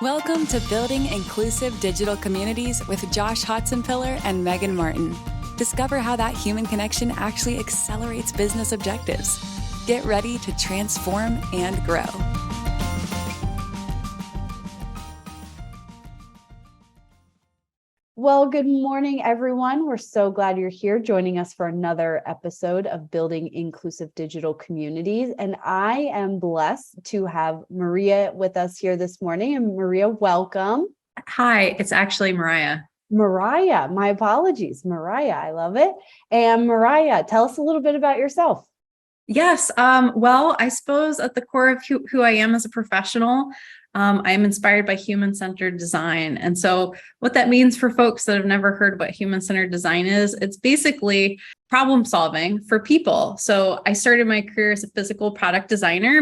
Welcome to Building Inclusive Digital Communities with Josh Hotzenpiller and Megan Martin. Discover how that human connection actually accelerates business objectives. Get ready to transform and grow. Well, good morning, everyone. We're so glad you're here joining us for another episode of Building Inclusive Digital Communities. And I am blessed to have Maria with us here this morning. And Maria, welcome. Hi, it's actually Mariah. Mariah, my apologies. Mariah, I love it. And Mariah, tell us a little bit about yourself. Yes. Well, I suppose at the core of who I am as a professional, I am inspired by human-centered design. And so what that means for folks that have never heard what human-centered design is, it's basically problem solving for people. So I started my career as a physical product designer,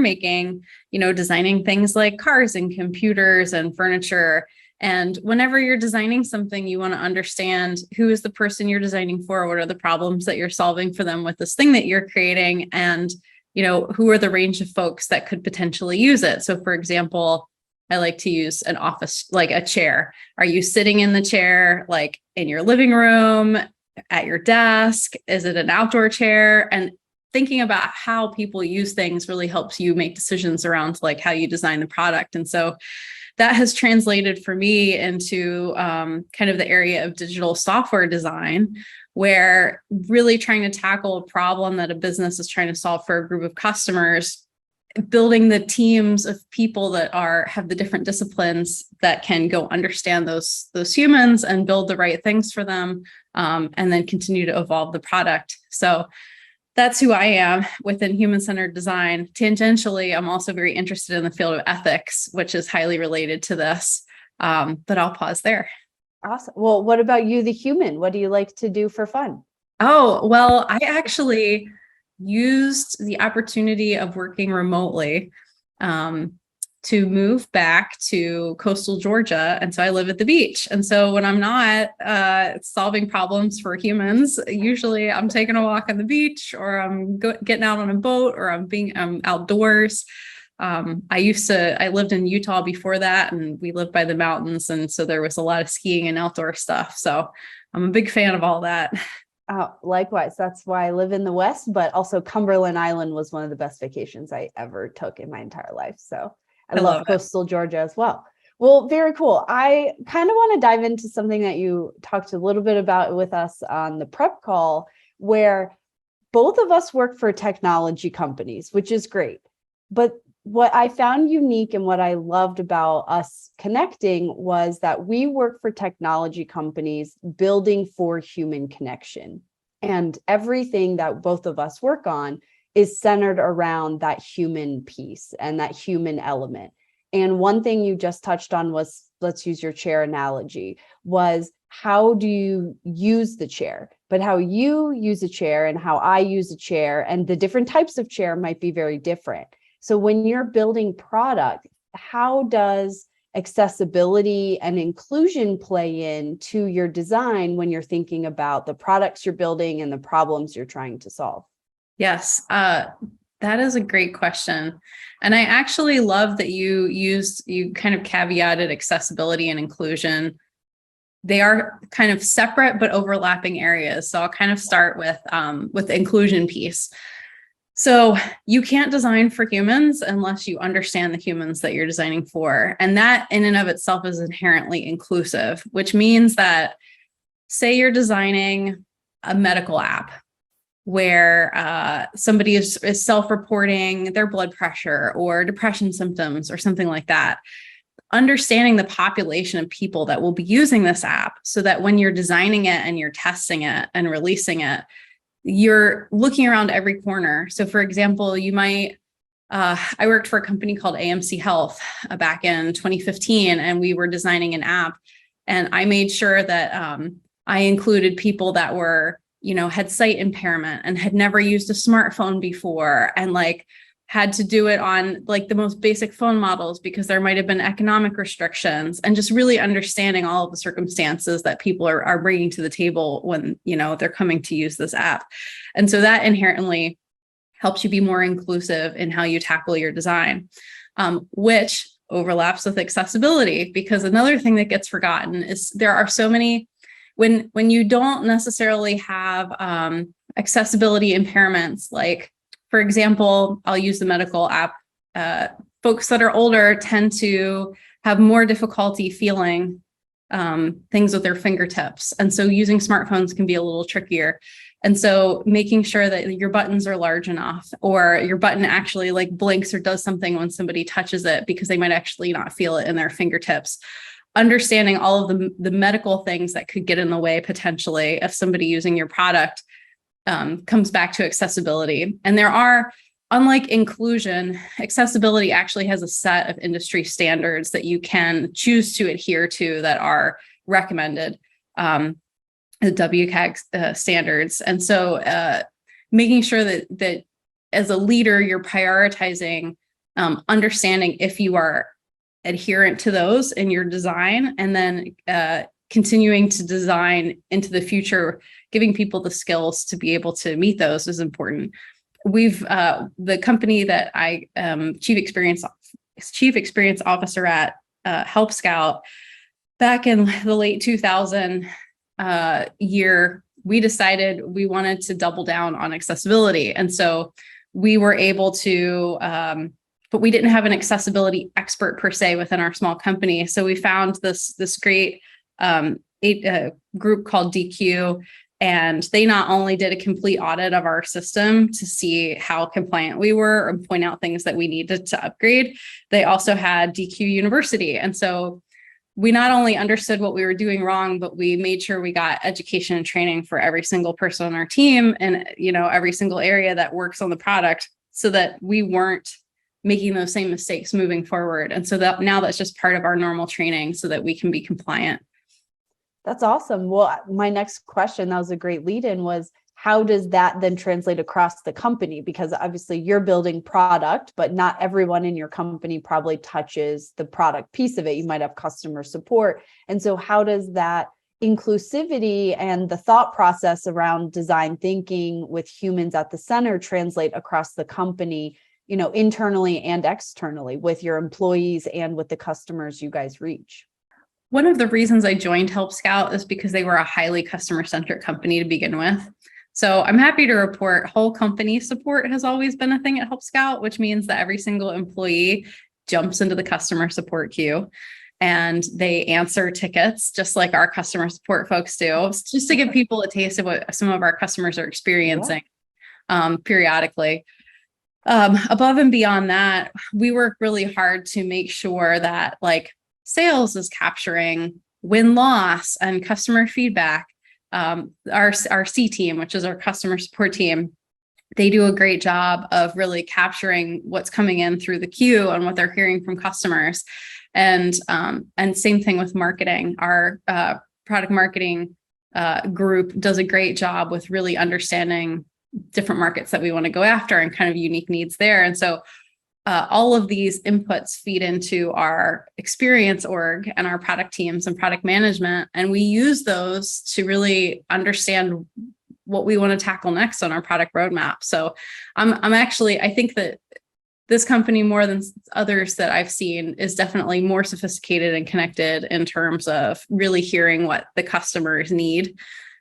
designing things like cars and computers and furniture. And whenever you're designing something, you want to understand who is the person you're designing for, what are the problems that you're solving for them with this thing that you're creating, and who are the range of folks that could potentially use it. So for example, I like to use an office, like a chair. Are you sitting in the chair, like in your living room, at your desk? Is it an outdoor chair? And thinking about how people use things really helps you make decisions around like how you design the product. And so that has translated for me into kind of the area of digital software design, where really trying to tackle a problem that a business is trying to solve for a group of customers, building the teams of people that have the different disciplines that can go understand those humans and build the right things for them, and then continue to evolve the product. So that's who I am within human-centered design. Tangentially, I'm also very interested in the field of ethics, which is highly related to this. But I'll pause there. Awesome. Well, what about you, the human? What do you like to do for fun? Oh, well, I actually used the opportunity of working remotely to move back to coastal Georgia. And so I live at the beach. And so when I'm not solving problems for humans, usually I'm taking a walk on the beach, or I'm getting out on a boat, or I'm outdoors. I lived in Utah before that, and we lived by the mountains. And so there was a lot of skiing and outdoor stuff. So I'm a big fan of all that. Likewise, that's why I live in the West, but also Cumberland Island was one of the best vacations I ever took in my entire life. So I love coastal Georgia as well. Well, very cool. I kind of want to dive into something that you talked a little bit about with us on the prep call, where both of us work for technology companies, which is great. But what I found unique and what I loved about us connecting was that we work for technology companies building for human connection. And everything that both of us work on is centered around that human piece and that human element. And one thing you just touched on was, let's use your chair analogy, was how do you use the chair? But how you use a chair and how I use a chair and the different types of chair might be very different. So when you're building product, how does accessibility and inclusion play into your design when you're thinking about the products you're building and the problems you're trying to solve? Yes, that is a great question. And I actually love that you kind of caveated accessibility and inclusion. They are kind of separate but overlapping areas. So I'll kind of start with the inclusion piece. So you can't design for humans unless you understand the humans that you're designing for. And that in and of itself is inherently inclusive, which means that, say you're designing a medical app where somebody is self-reporting their blood pressure or depression symptoms or something like that. Understanding the population of people that will be using this app, so that when you're designing it and you're testing it and releasing it, you're looking around every corner. So for example, you might, I worked for a company called AMC Health back in 2015, and we were designing an app, and I made sure that I included people that were, had sight impairment and had never used a smartphone before, and had to do it on the most basic phone models because there might have been economic restrictions, and just really understanding all of the circumstances that people are bringing to the table when, they're coming to use this app. And so that inherently helps you be more inclusive in how you tackle your design, which overlaps with accessibility, because another thing that gets forgotten is there are so many, when you don't necessarily have accessibility impairments, like, for example, I'll use the medical app. Folks that are older tend to have more difficulty feeling things with their fingertips. And so using smartphones can be a little trickier. And so making sure that your buttons are large enough, or your button actually like blinks or does something when somebody touches it, because they might actually not feel it in their fingertips. Understanding all of the medical things that could get in the way potentially if somebody using your product, comes back to accessibility. And there are, unlike inclusion, accessibility actually has a set of industry standards that you can choose to adhere to that are recommended. The WCAG standards. And so making sure that as a leader, you're prioritizing understanding if you are adherent to those in your design, and then continuing to design into the future, giving people the skills to be able to meet those is important. We've the company that I chief experience officer at, Help Scout, back in the late 2000 year, we decided we wanted to double down on accessibility. And so we were able to, but we didn't have an accessibility expert per se within our small company. So we found this great group called DQ, and they not only did a complete audit of our system to see how compliant we were and point out things that we needed to upgrade, they also had DQ University. And so we not only understood what we were doing wrong, but we made sure we got education and training for every single person on our team, and, every single area that works on the product, so that we weren't making those same mistakes moving forward. And so that now that's just part of our normal training so that we can be compliant. That's awesome. Well, my next question, that was a great lead in, was how does that then translate across the company? Because obviously you're building product, but not everyone in your company probably touches the product piece of it. You might have customer support. And so how does that inclusivity and the thought process around design thinking with humans at the center translate across the company, internally and externally, with your employees and with the customers you guys reach? One of the reasons I joined Help Scout is because they were a highly customer-centric company to begin with. So I'm happy to report whole company support has always been a thing at Help Scout, which means that every single employee jumps into the customer support queue and they answer tickets just like our customer support folks do, just to give people a taste of what some of our customers are experiencing periodically. Above and beyond that, we work really hard to make sure that sales is capturing win-loss and customer feedback. Our C team, which is our customer support team, they do a great job of really capturing what's coming in through the queue and what they're hearing from customers. And same thing with marketing. Our product marketing group does a great job with really understanding different markets that we want to go after and kind of unique needs there. And so all of these inputs feed into our experience org and our product teams and product management. And we use those to really understand what we want to tackle next on our product roadmap. So I think that this company, more than others that I've seen, is definitely more sophisticated and connected in terms of really hearing what the customers need.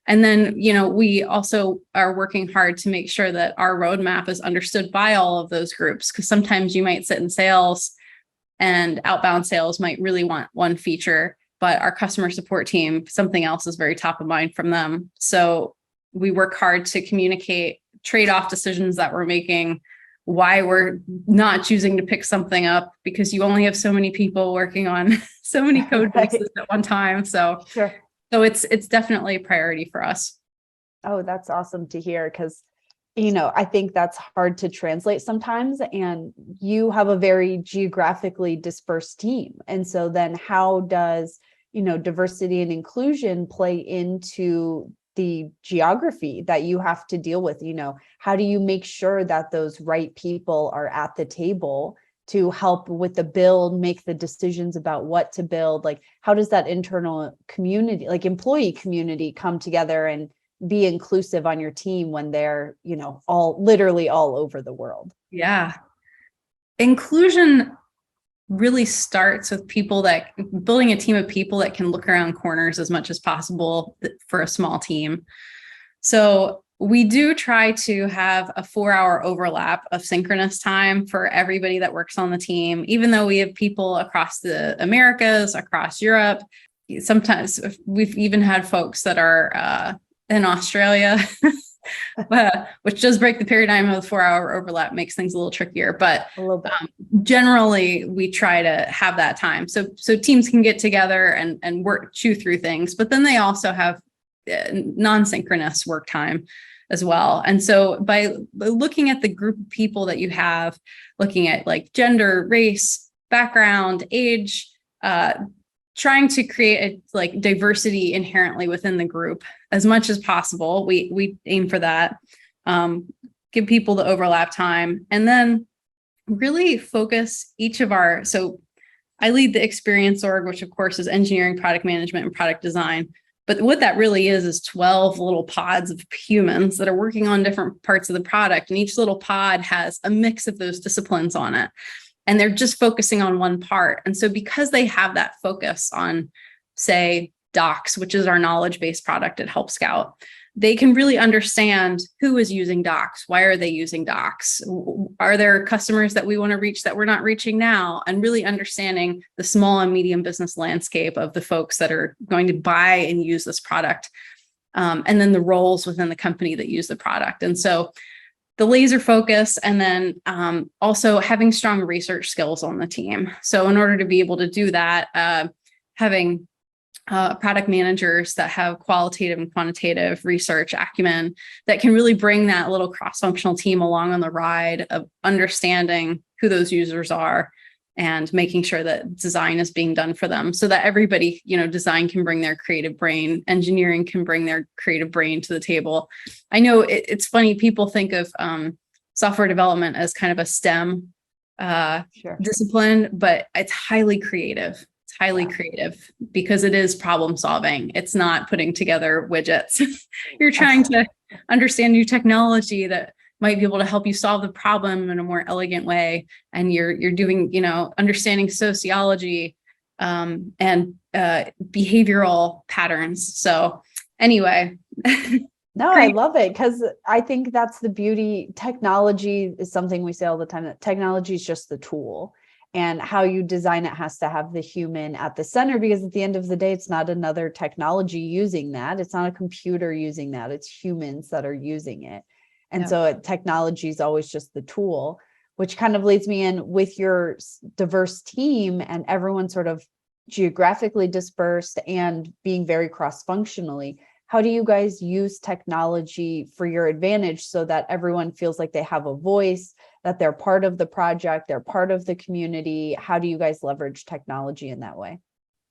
And then, we also are working hard to make sure that our roadmap is understood by all of those groups, because sometimes you might sit in sales and outbound sales might really want one feature, but our customer support team, something else is very top of mind from them. So we work hard to communicate trade-off decisions that we're making, why we're not choosing to pick something up, because you only have so many people working on so many code bases at one time. So sure. So it's definitely a priority for us. Oh, that's awesome to hear, because, I think that's hard to translate sometimes. And you have a very geographically dispersed team. And so then how does, diversity and inclusion play into the geography that you have to deal with? How do you make sure that those right people are at the table to help with the build, make the decisions about what to build? How does that internal community, employee community, come together and be inclusive on your team when they're, literally all over the world? Yeah. Inclusion really starts with building a team of people that can look around corners as much as possible for a small team. So we do try to have a 4-hour overlap of synchronous time for everybody that works on the team, even though we have people across the Americas, across Europe. Sometimes we've even had folks that are in Australia, which does break the paradigm of the 4-hour overlap, makes things a little trickier. But generally, we try to have that time so teams can get together and chew through things. But then they also have non-synchronous work time as well. And so by looking at the group of people that you have, looking at like gender, race, background, age, trying to create a diversity inherently within the group as much as possible. We aim for that. Give people the overlap time, and then really focus so I lead the experience org, which of course is engineering, product management, and product design. But what that really is 12 little pods of humans that are working on different parts of the product. And each little pod has a mix of those disciplines on it. And they're just focusing on one part. And so because they have that focus on, say, Docs, which is our knowledge-based product at Help Scout, they can really understand who is using Docs. Why are they using Docs? Are there customers that we want to reach that we're not reaching now? And really understanding the small and medium business landscape of the folks that are going to buy and use this product. And then the roles within the company that use the product. And so the laser focus, and then also having strong research skills on the team. So in order to be able to do that, having product managers that have qualitative and quantitative research acumen that can really bring that little cross-functional team along on the ride of understanding who those users are and making sure that design is being done for them so that everybody, design can bring their creative brain, engineering can bring their creative brain to the table. I know it's funny, people think of software development as kind of a STEM discipline, but it's highly creative. Creative because it is problem solving. It's not putting together widgets. You're trying to understand new technology that might be able to help you solve the problem in a more elegant way. And you're doing, understanding sociology and behavioral patterns. So anyway. No, I love it because I think that's the beauty. Technology is something we say all the time, that technology is just the tool. And how you design it has to have the human at the center, because at the end of the day, it's not another technology using that. It's not a computer using that. It's humans that are using it. And so technology is always just the tool, which kind of leads me in with your diverse team and everyone sort of geographically dispersed and being very cross-functionally. How do you guys use technology for your advantage so that everyone feels like they have a voice, that they're part of the project, they're part of the community? How do you guys leverage technology in that way?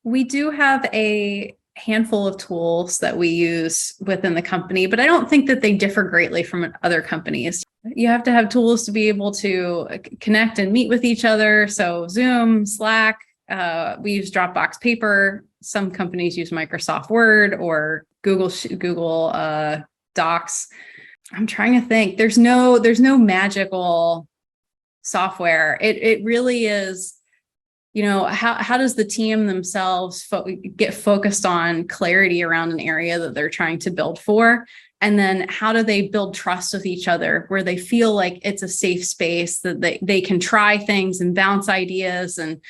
We do have a handful of tools that we use within the company, but I don't think that they differ greatly from other companies. You have to have tools to be able to connect and meet with each other. So Zoom, Slack, we use Dropbox Paper. Some companies use Microsoft Word or Google Docs. I'm trying to think. There's no magical software. It really is, how does the team themselves get focused on clarity around an area that they're trying to build for? And then how do they build trust with each other where they feel like it's a safe space that they can try things and bounce ideas and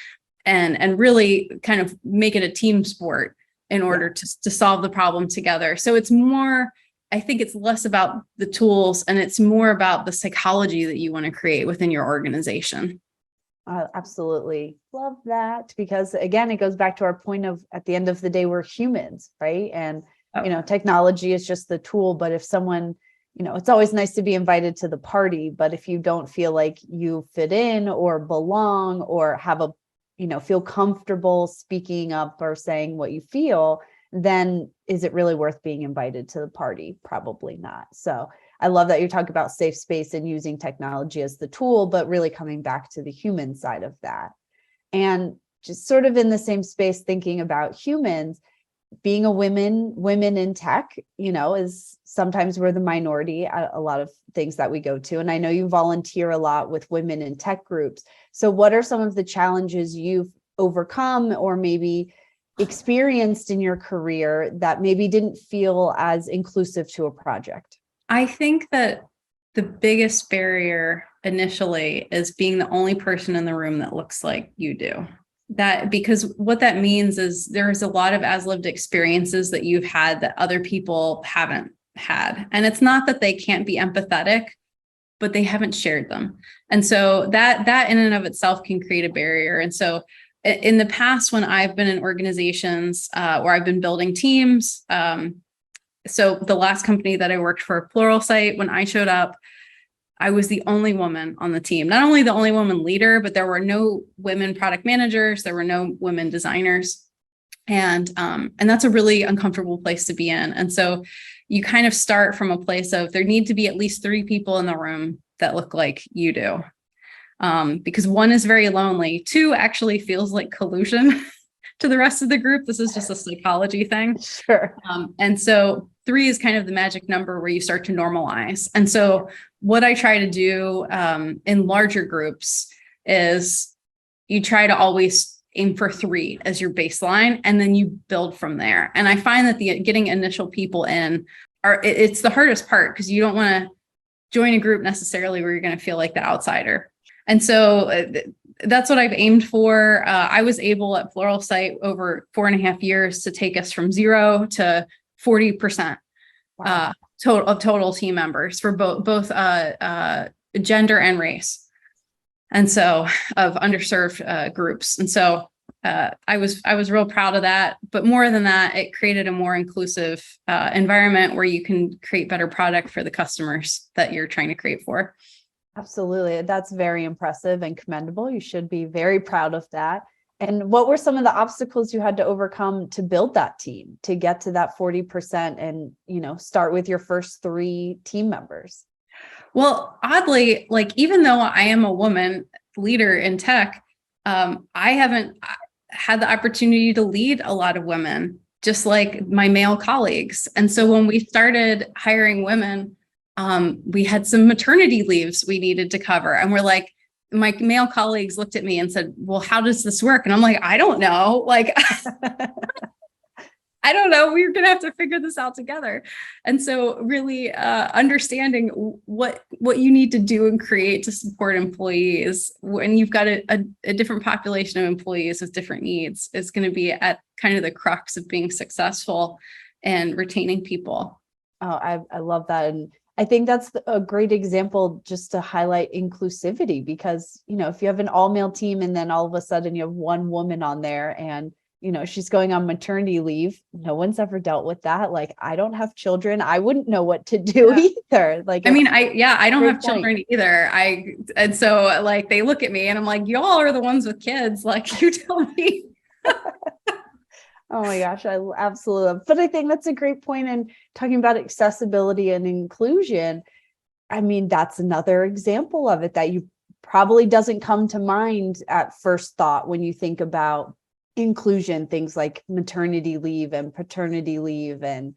really kind of make it a team sport in order to solve the problem together. So it's more, I think it's less about the tools and it's more about the psychology that you want to create within your organization. Absolutely love that, because again, it goes back to our point of, at the end of the day, we're humans, right? And technology is just the tool. But if someone, it's always nice to be invited to the party, but if you don't feel like you fit in or belong or have a feel comfortable speaking up or saying what you feel, then is it really worth being invited to the party? Probably not. So I love that you talk about safe space and using technology as the tool, but really coming back to the human side of that. And just sort of in the same space, thinking about humans, being a women in tech, is sometimes we're the minority at a lot of things that we go to. And I know you volunteer a lot with women in tech groups. So what are some of the challenges you've overcome or maybe experienced in your career that maybe didn't feel as inclusive to a project? I think that the biggest barrier initially is being the only person in the room that looks like you do. That because what that means is there's a lot of as lived experiences that you've had that other people haven't had. And it's not that they can't be empathetic, but they haven't shared them. And so that in and of itself can create a barrier. And so in the past, when I've been in organizations where I've been building teams, so the last company that I worked for, Pluralsight, when I showed up, I was the only woman on the team, not only the only woman leader, but there were no women product managers. There were no women designers. And that's a really uncomfortable place to be in. And so you kind of start from a place of there need to be at least 3 people in the room that look like you do. Because 1 is very lonely. 2 actually feels like collusion to the rest of the group. This is just a psychology thing. Sure. And so 3 is kind of the magic number where you start to normalize. And so what I try to do in larger groups is you try to always aim for 3 as your baseline, and then you build from there. And I find that getting initial people in it's the hardest part because you don't want to join a group necessarily where you're going to feel like the outsider. And so that's what I've aimed for. I was able at Pluralsight over 4.5 years to take us from 0 to 40%. Wow. Total team members for both gender and race, and so of underserved groups. And so I was real proud of that. But more than that, it created a more inclusive environment where you can create better product for the customers that you're trying to create for. Absolutely, that's very impressive and commendable. You should be very proud of that. And what were some of the obstacles you had to overcome to build that team, to get to that 40% and, start with your first 3 team members? Well, oddly, like, even though I am a woman leader in tech, I haven't had the opportunity to lead a lot of women, just like my male colleagues. And so when we started hiring women, we had some maternity leaves we needed to cover. And we're like, my male colleagues looked at me and said, well, how does this work? And I'm like, I don't know. Like, I don't know. We're going to have to figure this out together. And so really understanding what you need to do and create to support employees when you've got a different population of employees with different needs is going to be at kind of the crux of being successful and retaining people. Oh, I love that. And I think that's a great example just to highlight inclusivity, because, if you have an all male team and then all of a sudden you have 1 woman on there and, she's going on maternity leave, no one's ever dealt with that. Like, I don't have children. I wouldn't know what to do either. Like, I don't have children either. And so like, they look at me and I'm like, y'all are the ones with kids. Like, you tell me. Oh my gosh, I absolutely love. But I think that's a great point in talking about accessibility and inclusion. I mean, that's another example of it that you probably doesn't come to mind at first thought when you think about inclusion, things like maternity leave and paternity leave, and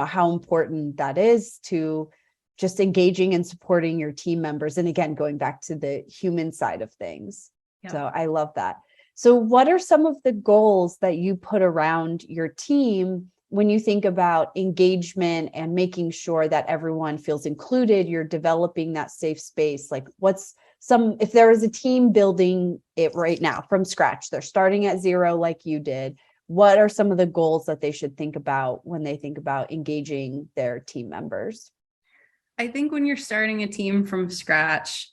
how important that is to just engaging and supporting your team members. And again, going back to the human side of things. Yeah. So I love that. So what are some of the goals that you put around your team when you think about engagement and making sure that everyone feels included, you're developing that safe space? Like, if there is a team building it right now from scratch, they're starting at 0 like you did, what are some of the goals that they should think about when they think about engaging their team members? I think when you're starting a team from scratch,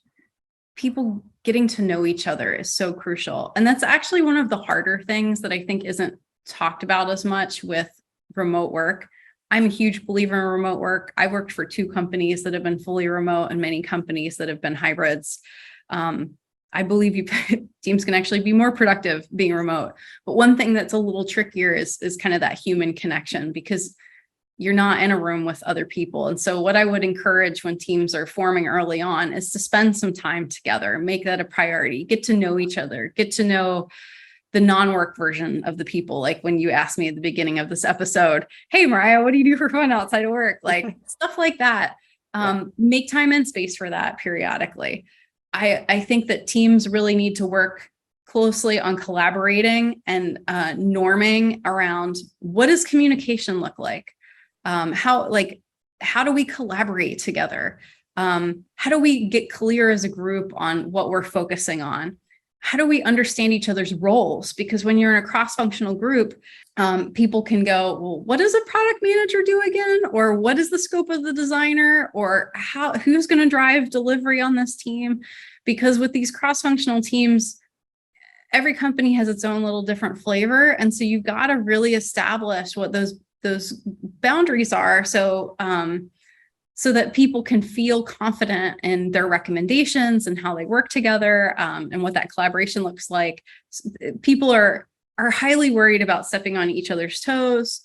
people getting to know each other is so crucial. And that's actually one of the harder things that I think isn't talked about as much with remote work. I'm a huge believer in remote work. I worked for 2 companies that have been fully remote and many companies that have been hybrids. I believe teams can actually be more productive being remote. But one thing that's a little trickier is kind of that human connection, because you're not in a room with other people. And so what I would encourage when teams are forming early on is to spend some time together, make that a priority, get to know each other, get to know the non-work version of the people. Like when you asked me at the beginning of this episode, hey, Mariah, what do you do for fun outside of work? Like stuff like that. Make time and space for that periodically. I think that teams really need to work closely on collaborating and norming around what does communication look like? How do we collaborate together? How do we get clear as a group on what we're focusing on? How do we understand each other's roles? Because when you're in a cross-functional group, people can go, well, what does a product manager do again? Or what is the scope of the designer? Or who's going to drive delivery on this team? Because with these cross-functional teams, every company has its own little different flavor. And so you've got to really establish what those boundaries are. So that people can feel confident in their recommendations and how they work together, and what that collaboration looks like. People are highly worried about stepping on each other's toes,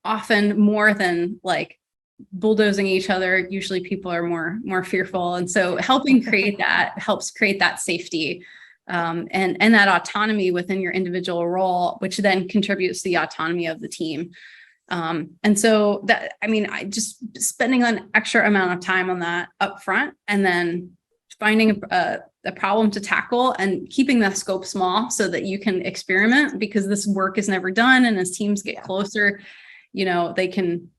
often more than like bulldozing each other. Usually people are more fearful. And so helping create that helps create that safety, and that autonomy within your individual role, which then contributes to the autonomy of the team. And so I just spending an extra amount of time on that up front, and then finding a problem to tackle and keeping the scope small so that you can experiment, because this work is never done. And as teams get closer, they can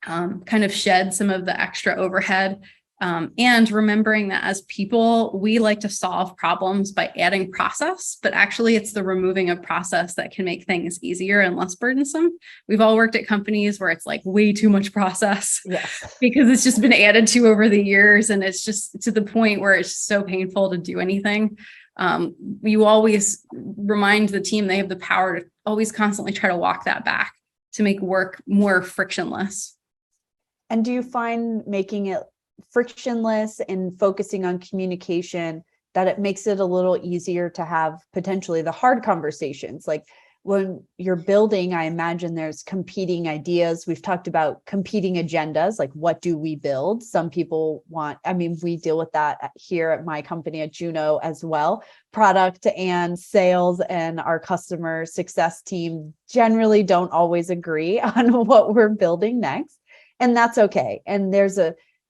kind of shed some of the extra overhead. And remembering that as people, we like to solve problems by adding process, but actually it's the removing of process that can make things easier and less burdensome. We've all worked at companies where it's like way too much process because it's just been added to over the years. And it's just to the point where it's so painful to do anything. You always remind the team they have the power to always constantly try to walk that back to make work more frictionless. And do you find making it frictionless and focusing on communication that it makes it a little easier to have potentially the hard conversations? Like when you're building, I imagine there's competing ideas. We've talked about competing agendas, like what do we build? Some people want, we deal with that here at my company at Juno as well. Product and sales and our customer success team generally don't always agree on what we're building next. And that's okay. And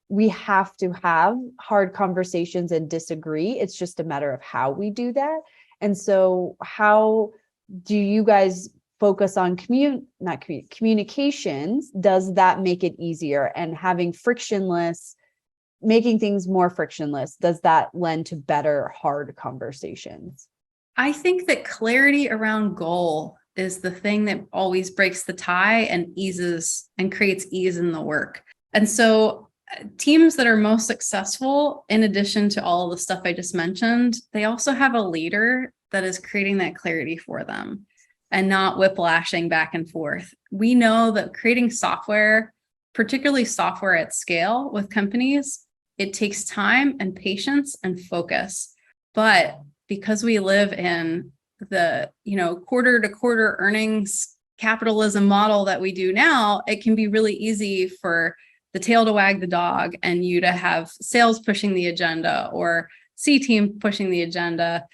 we have to have hard conversations and disagree. It's just a matter of how we do that. And so how do you guys focus on communications? Does that make it easier? And having making things more frictionless, does that lend to better hard conversations? I think that clarity around goal is the thing that always breaks the tie and eases and creates ease in the work. And so teams that are most successful, in addition to all of the stuff I just mentioned, they also have a leader that is creating that clarity for them and not whiplashing back and forth. We know that creating software, particularly software at scale with companies, it takes time and patience and focus. But because we live in the, quarter to quarter earnings capitalism model that we do now, it can be really easy for the tail to wag the dog and you to have sales pushing the agenda or C team pushing the agenda,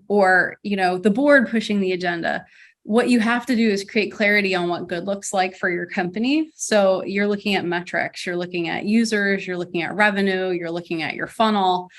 or, the board pushing the agenda. What you have to do is create clarity on what good looks like for your company. So you're looking at metrics, you're looking at users, you're looking at revenue, you're looking at your funnel.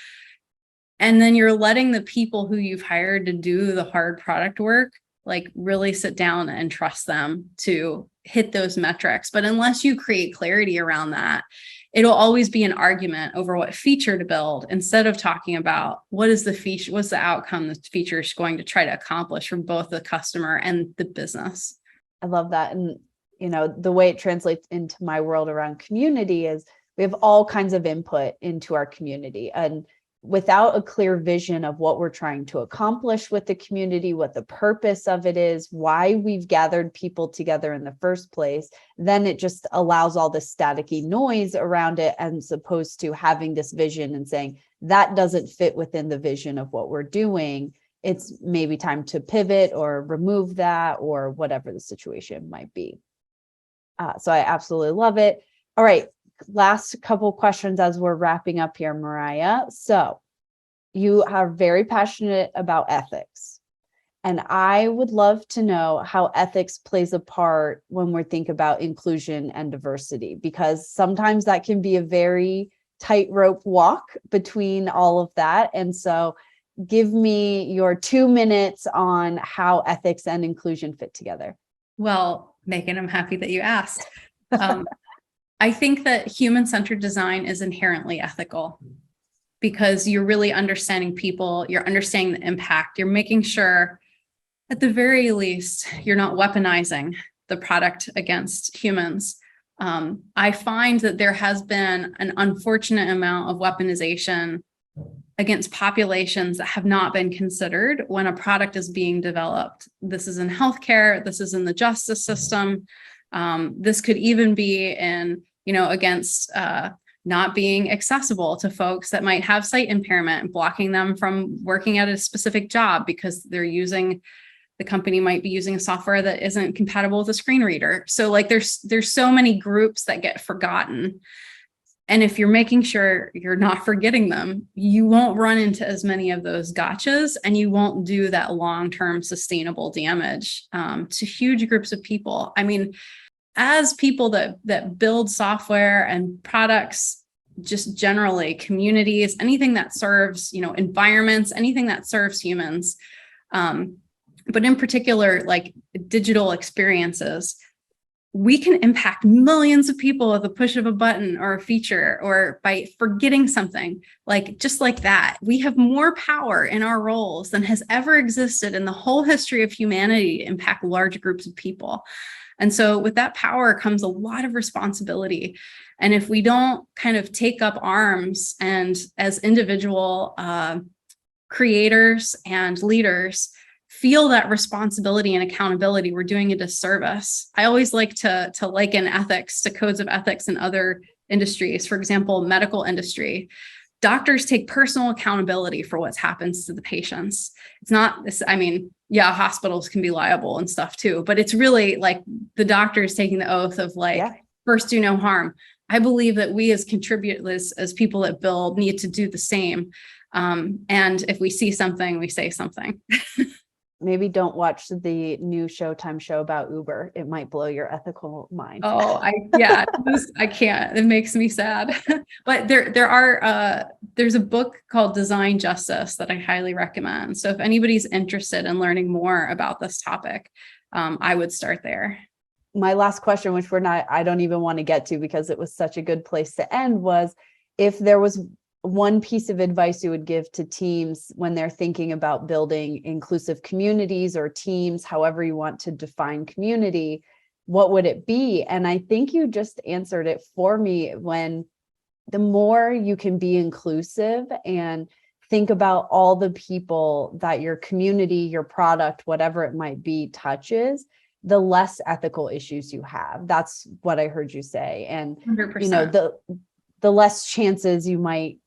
And then you're letting the people who you've hired to do the hard product work, like really sit down and trust them to hit those metrics. But unless you create clarity around that, it'll always be an argument over what feature to build instead of talking about what is the feature, what's the outcome the feature is going to try to accomplish for both the customer and the business. I love that. And, the way it translates into my world around community is we have all kinds of input into our community. And without a clear vision of what we're trying to accomplish with the community, what the purpose of it is, why we've gathered people together in the first place, then it just allows all this staticky noise around it, as opposed to having this vision and saying that doesn't fit within the vision of what we're doing. It's maybe time to pivot or remove that or whatever the situation might be. So I absolutely love it. All right. Last couple questions as we're wrapping up here, Mariah. So you are very passionate about ethics. And I would love to know how ethics plays a part when we think about inclusion and diversity, because sometimes that can be a very tightrope walk between all of that. And so give me your 2 minutes on how ethics and inclusion fit together. Well, Megan, I'm happy that you asked. I think that human-centered design is inherently ethical because you're really understanding people, you're understanding the impact, you're making sure, at the very least, you're not weaponizing the product against humans. I find that there has been an unfortunate amount of weaponization against populations that have not been considered when a product is being developed. This is in healthcare, this is in the justice system. This could even be in, against not being accessible to folks that might have sight impairment and blocking them from working at a specific job because the company might be using a software that isn't compatible with a screen reader. So like there's so many groups that get forgotten. And if you're making sure you're not forgetting them, you won't run into as many of those gotchas, and you won't do that long-term sustainable damage to huge groups of people. I mean, as people that build software and products, just generally communities, anything that serves, environments, anything that serves humans, but in particular, like digital experiences, we can impact millions of people with a push of a button or a feature, or by forgetting something just like that. We have more power in our roles than has ever existed in the whole history of humanity to impact large groups of people. And so with that power comes a lot of responsibility. And if we don't kind of take up arms and as individual creators and leaders feel that responsibility and accountability, we're doing a disservice. I always like to liken ethics to codes of ethics in other industries. For example, medical industry. Doctors take personal accountability for what happens to the patients. It's not this, hospitals can be liable and stuff too, but it's really like the doctors taking the oath of first do no harm. I believe that we as contributors, as people that build, need to do the same. And if we see something, we say something. Maybe don't watch the new Showtime show about Uber. It might blow your ethical mind. Oh, I can't. It makes me sad. But there's a book called Design Justice that I highly recommend. So if anybody's interested in learning more about this topic, I would start there. My last question, which I don't even want to get to because it was such a good place to end, was if there was one piece of advice you would give to teams when they're thinking about building inclusive communities or teams, however you want to define community, what would it be? And I think you just answered it for me. When the more you can be inclusive and think about all the people that your community, your product, whatever it might be, touches, the less ethical issues you have. That's what I heard you say. And 100%. The less chances you might,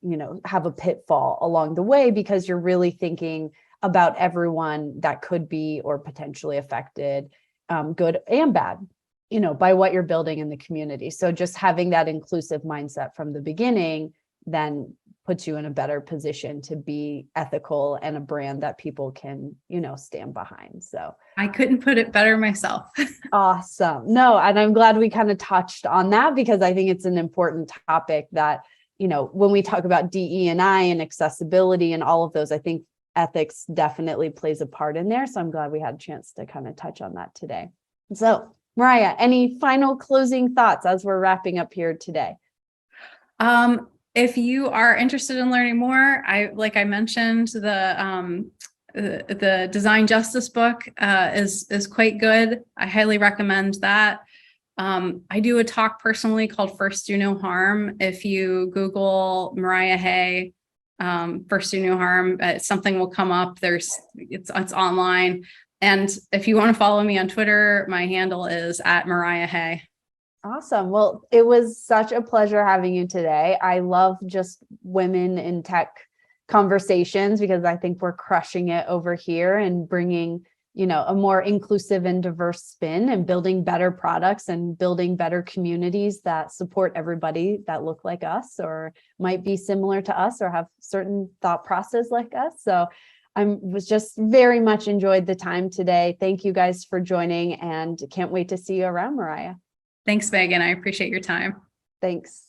have a pitfall along the way, because you're really thinking about everyone that could be or potentially affected, good and bad, by what you're building in the community. So just having that inclusive mindset from the beginning then puts you in a better position to be ethical and a brand that people can, stand behind. So I couldn't put it better myself. Awesome. No, and I'm glad we kind of touched on that, because I think it's an important topic that, when we talk about DE&I and accessibility and all of those, I think ethics definitely plays a part in there. So I'm glad we had a chance to kind of touch on that today. So Mariah, any final closing thoughts as we're wrapping up here today? If you are interested in learning more, like I mentioned, the Design Justice book is quite good. I highly recommend that. I do a talk personally called First Do No Harm. If you Google Mariah Hay, First Do No Harm, something will come up. It's online. And if you want to follow me on Twitter, my handle is @MariahHay. Awesome. Well, it was such a pleasure having you today. I love just women in tech conversations, because I think we're crushing it over here and bringing, a more inclusive and diverse spin, and building better products and building better communities that support everybody that look like us or might be similar to us or have certain thought process like us. So was just very much enjoyed the time today. Thank you guys for joining, and can't wait to see you around, Mariah. Thanks, Megan. I appreciate your time. Thanks.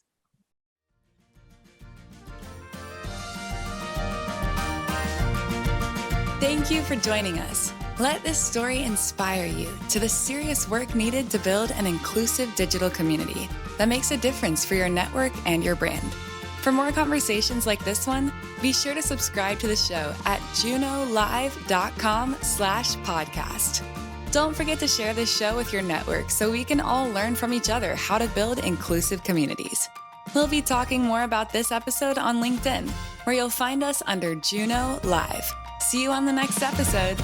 Thank you for joining us. Let this story inspire you to the serious work needed to build an inclusive digital community that makes a difference for your network and your brand. For more conversations like this one, be sure to subscribe to the show at junolive.com/podcast. Don't forget to share this show with your network so we can all learn from each other how to build inclusive communities. We'll be talking more about this episode on LinkedIn, where you'll find us under Juno Live. See you on the next episode.